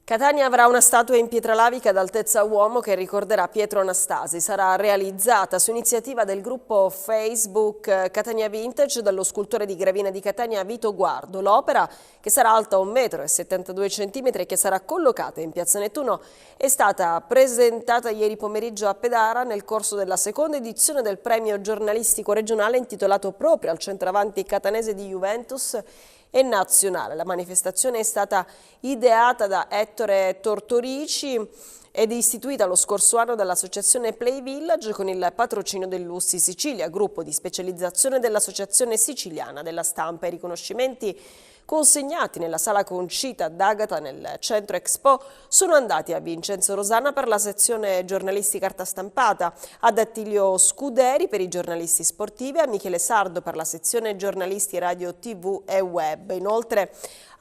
Catania avrà una statua in pietra lavica ad altezza uomo che ricorderà Pietro Anastasi. Sarà realizzata su iniziativa del gruppo Facebook Catania Vintage dallo scultore di Gravina di Catania Vito Guardo. L'opera, che sarà alta 1,72 m e che sarà collocata in Piazza Nettuno, è stata presentata ieri pomeriggio a Pedara nel corso della seconda edizione del premio giornalistico regionale intitolato proprio al centravanti catanese di Juventus e nazionale. La manifestazione è stata ideata da Ettore Tortorici ed istituita lo scorso anno dall'associazione Play Village con il patrocinio dell'Ussi Sicilia, gruppo di specializzazione dell'Associazione Siciliana della Stampa. I riconoscimenti consegnati nella sala Concita d'Agata nel centro Expo sono andati a Vincenzo Rosana per la sezione giornalisti carta stampata, ad Attilio Scuderi per i giornalisti sportivi, a Michele Sardo per la sezione giornalisti radio TV e web. Inoltre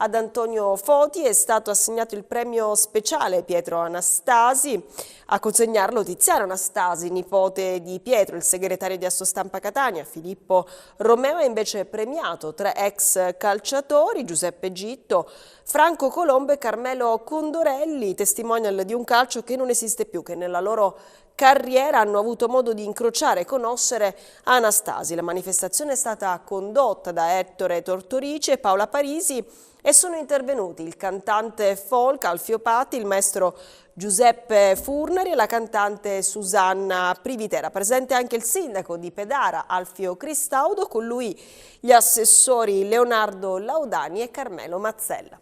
ad Antonio Foti è stato assegnato il premio speciale Pietro Anastasi. A consegnarlo Tiziano Anastasi, nipote di Pietro, il segretario di Assostampa Catania. Filippo Romeo è invece premiato tre ex calciatori, Giuseppe Gitto, Franco Colombo e Carmelo Condorelli, testimonial di un calcio che non esiste più, che nella loro carriera hanno avuto modo di incrociare e conoscere Anastasi. La manifestazione è stata condotta da Ettore Tortorici e Paola Parisi e sono intervenuti il cantante folk Alfio Patti, il maestro Giuseppe Furnari e la cantante Susanna Privitera. Presente anche il sindaco di Pedara, Alfio Cristaudo, con lui gli assessori Leonardo Laudani e Carmelo Mazzella.